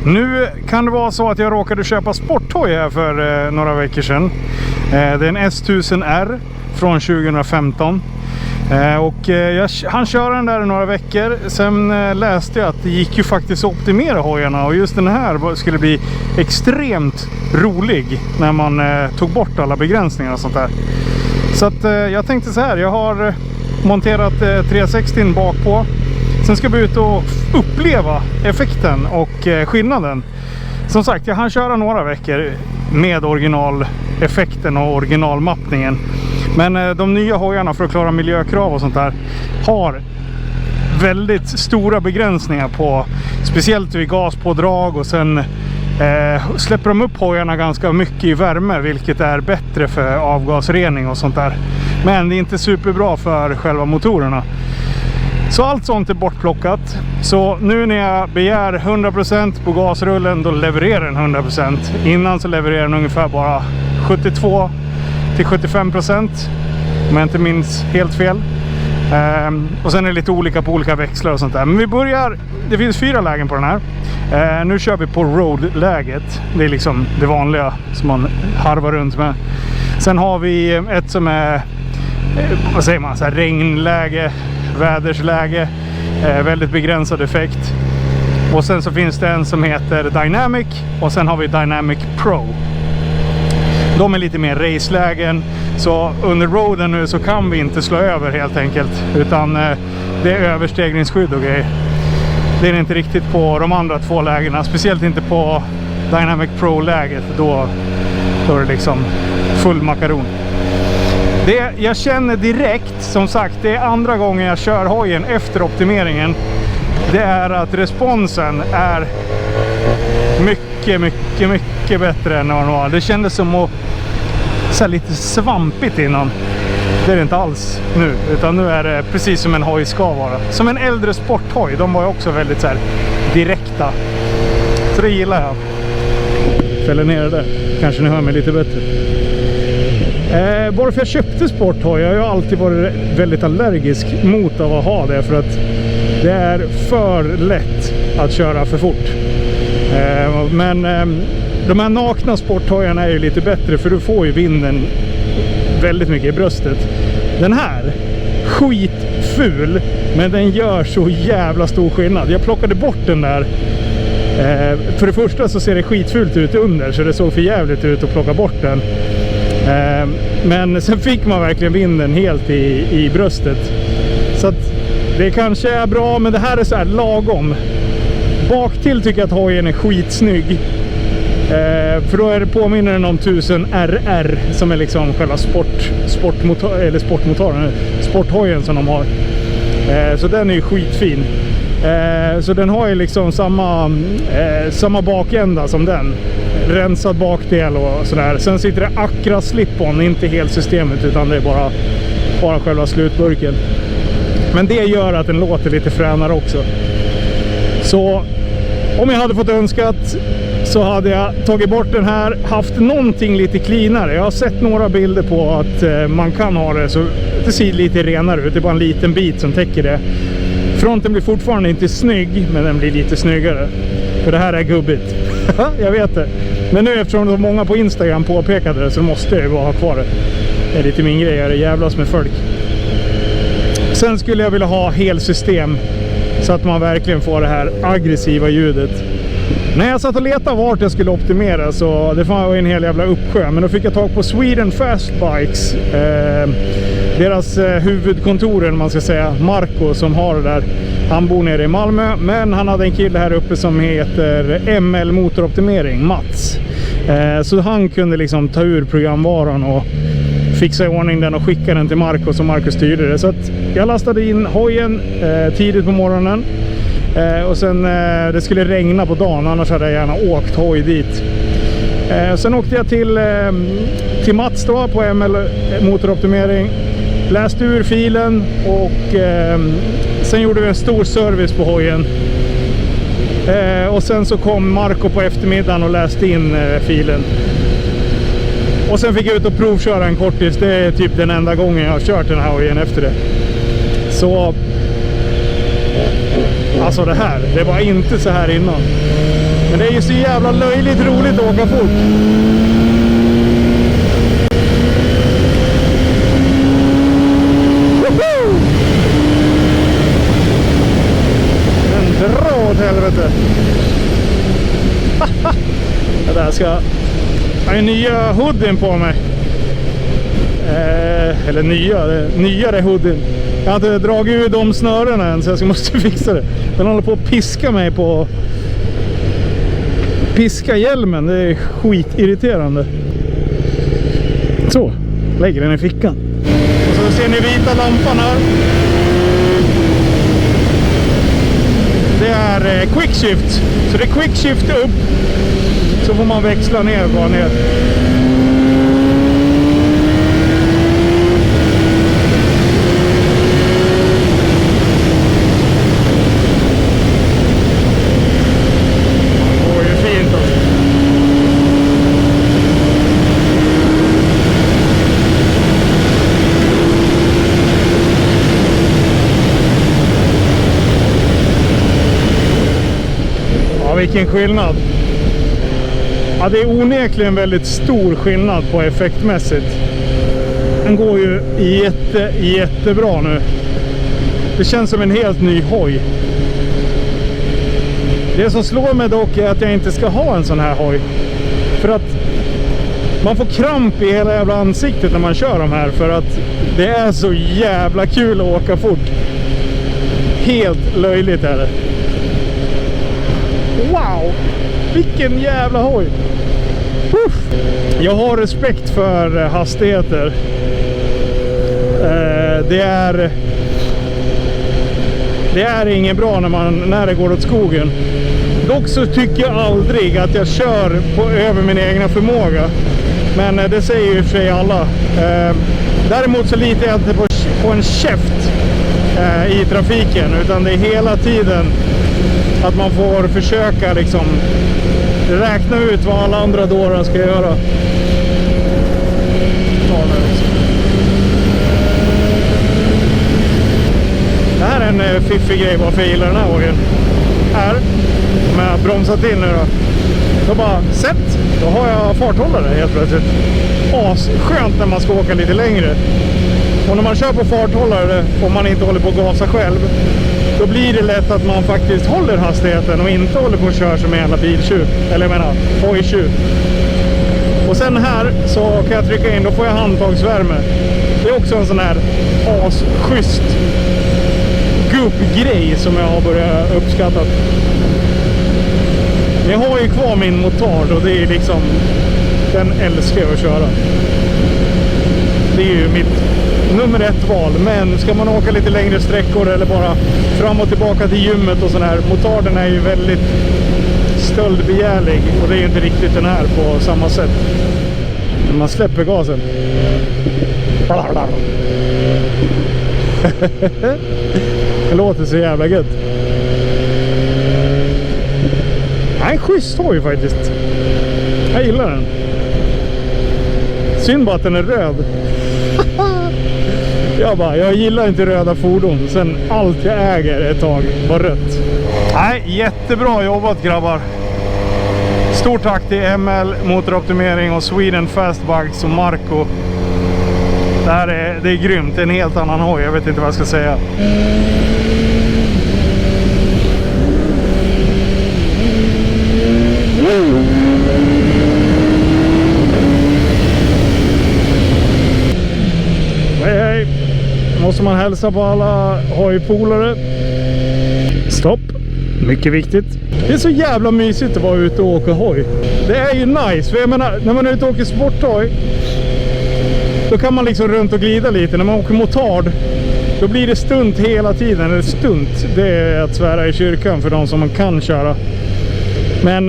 Nu kan det vara så att jag råkade köpa sporthoj här för några veckor sedan. Det är en S1000R från 2015. Jag hann köra den där i några veckor. Sen läste jag att det gick ju faktiskt att optimera hojarna. Och just den här skulle bli extremt rolig när man tog bort alla begränsningar och sånt där. Så att jag tänkte så här. Jag har monterat 360 bak på. Sen ska vi ut och uppleva effekten och skillnaden. Som sagt, jag hann köra några veckor med originaleffekten och originalmappningen. Men de nya hojarna för att klara miljökrav och sånt där har väldigt stora begränsningar på, speciellt vid gaspådrag, och sen släpper de upp hojarna ganska mycket i värme, vilket är bättre för avgasrening och sånt där. Men det är inte superbra för själva motorerna. Så allt sånt är bortplockat. Så nu när jag begär 100% på gasrullen, då levererar den 100%. Innan så levererar den ungefär bara 72-75%. Om jag inte minns helt fel. Och sen är det lite olika på olika växlar och sånt där. Men vi börjar, det finns 4 lägen på den här. Nu kör vi på road-läget. Det är liksom det vanliga som man harvar runt med. Sen har vi ett som är, vad säger man, så här regnläge, vädersläge, väldigt begränsad effekt. Och sen så finns det en som heter Dynamic, och sen har vi Dynamic Pro. De är lite mer racelägen, så under roaden nu så kan vi inte slå över helt enkelt, utan det är överstegringsskydd och grejer. Det är inte riktigt på de andra 2 lägena, speciellt inte på Dynamic Pro-läget, då är det liksom full makaron. Det jag känner direkt, som sagt, det är andra gången jag kör hojen efter optimeringen. Det är att responsen är mycket bättre än vad den var. Det kändes som att så här, lite svampigt innan. Det är det inte alls nu, utan nu är det precis som en hoj ska vara. Som en äldre sporthoj, de var ju också väldigt så här direkta. Så det gillar jag. Fäller ner det där. Kanske ni hör mig lite bättre. Varför jag köpte sporthoj, jag har ju alltid varit väldigt allergisk mot att ha det, för att det är för lätt att köra för fort. Men de här nakna sporthojarna är ju lite bättre, för du får ju vinden väldigt mycket i bröstet. Den här, skitful, men den gör så jävla stor skillnad. Jag plockade bort den där. För det första så ser det skitfult ut under, så det såg för jävligt ut att plocka bort den. Men sen fick man verkligen vinden helt i bröstet. Så att det kanske är bra, men det här är så här lagom. Bak till tycker jag att hojen är skitsnygg. För då är det påminner den om 1000 RR, som är liksom själva sportmotorn, sporthojen som de har. Så den är ju skitfin. Så den har ju liksom samma bakända som den. Rensad bakdel och sådär. Sen sitter det Acra slip-on, inte helt systemet, utan det är bara själva slutburken. Men det gör att den låter lite fränare också. Så om jag hade fått önskat så hade jag tagit bort den här, haft någonting lite cleanare. Jag har sett några bilder på att man kan ha det så det ser lite renare ut. Det är bara en liten bit som täcker det. Fronten blir fortfarande inte snygg, men den blir lite snyggare. För det här är gubbigt. Jag vet det. Men nu eftersom så många på Instagram påpekade det, så måste jag ju bara ha kvar det. Det är lite min grej, jag är jävlas med folk. Sen skulle jag vilja ha helsystem, så att man verkligen får det här aggressiva ljudet. När jag satt och letade vart jag skulle optimera, så det var en hel jävla uppsjö. Men då fick jag tag på Sweden Fast Bikes. Deras huvudkontor, man ska säga, Marco, som har det där. Han bor nere i Malmö, men han hade en kille här uppe som heter ML Motoroptimering, Mats. Så han kunde liksom ta ur programvaran och fixa i ordning den och skicka den till Marco, så Marco styrde det. Så att jag lastade in hojen tidigt på morgonen. Och sen det skulle regna på dagen, annars hade jag gärna åkt hoj dit. Sen åkte jag till Mats då på ML Motoroptimering. Läste ur filen och sen gjorde vi en stor service på hojen. Och sen så kom Marco på eftermiddagen och läste in filen. Och sen fick jag ut och provköra en kortis. Det är typ den enda gången jag har kört den här hojen efter det. Så alltså det var inte så här innan. Men det är ju så jävla löjligt roligt att åka fort. Den drar åt helvete. Det där ska... Jag har ju nya hoodien på mig. Eller nyare hoodien. Jag har inte dragit ur de snörena än, så jag måste fixa det. Den håller på att piska mig på... Piska hjälmen, det är skitirriterande. Så, lägger den i fickan. Och så ser ni vita lampan här. Det är quick shift. Så det är quick shift upp. Så får man växla ner bara ner. Vilken skillnad. Ja, det är onekligen väldigt stor skillnad på effektmässigt. Den går ju jättebra nu. Det känns som en helt ny hoj. Det som slår mig dock är att jag inte ska ha en sån här hoj. För att man får kramp i hela jävla ansiktet när man kör de här. För att det är så jävla kul att åka fort. Helt löjligt är det. Wow, vilken jävla hoj. Jag har respekt för hastigheter. Det är inget bra när det går åt skogen. Dock så tycker jag aldrig att jag kör över min egna förmåga. Men det säger ju för sig alla. Däremot så litar jag inte på en käft i trafiken. Utan det är hela tiden att man får försöka liksom räkna ut vad alla andra dårar ska göra. Det här är en fiffig grej bara för jag gillar den här hojen. Här, om jag bromsat in nu då. Då bara, sätt, då har jag farthållare helt plötsligt. Skönt när man ska åka lite längre. Och när man kör på farthållare och man inte håller på att gasa själv, då blir det lätt att man faktiskt håller hastigheten och inte håller på att köra som en jävla biltjuv. Eller jag menar, hojtjuv. Och sen här så kan jag trycka in, då får jag handtagsvärme. Det är också en sån här asschysst gubbgrej som jag har börjat uppskatta. Jag har ju kvar min motard och det är liksom, den älskar jag att köra. Det är ju mitt nummer 1 val. Men ska man åka lite längre sträckor eller bara fram och tillbaka till gymmet och sån här, motarden är ju väldigt stöldbegärlig och det är ju inte riktigt den här på samma sätt. När man släpper gasen. Det låter så jävla gött. Det är en schysst hoj faktiskt. Jag gillar den. Synd bara att den är röd. Jag gillar inte röda fordon. Sen allt jag äger ett tag var rött. Nej, jättebra jobbat grabbar. Stort tack till ML Motoroptimering och Sweden Fastbugs och Marco. Det är grymt, det är en helt annan hoj. Jag vet inte vad jag ska säga. Hej. Måste man hälsa på alla hojpolare. Stopp. Mycket viktigt. Det är så jävla mysigt att vara ute och åka hoj. Det är ju nice. För jag menar, när man är ute och åker sporthoj, då kan man liksom runt och glida lite. När man åker motard, då blir det stunt hela tiden. Eller stunt, det är att svära i kyrkan för de som man kan köra. Men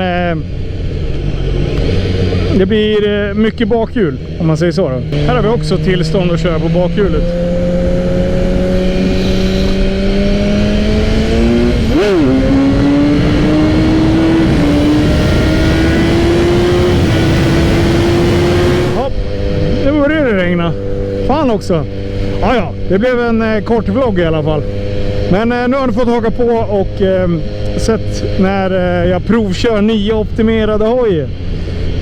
det blir mycket bakhjul, om man säger så då. Här har vi också tillstånd att köra på bakhjulet. Fan också. Ja, det blev en kort vlogg i alla fall. Men nu har ni fått haka på och sett när jag provkör nya optimerade hoj.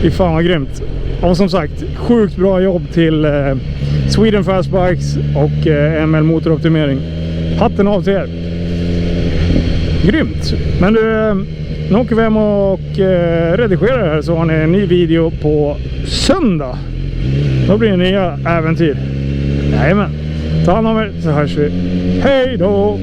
Fy fan vad grymt. Och som sagt, sjukt bra jobb till Sweden Fastbikes och ML Motoroptimering. Hatten av till er. Grymt. Men du, nu åker vi hem och redigerar det här, så har ni en ny video på söndag. Då blir det nya äventyr. Jajamän. Ta hand om er så hörs vi. Hej då!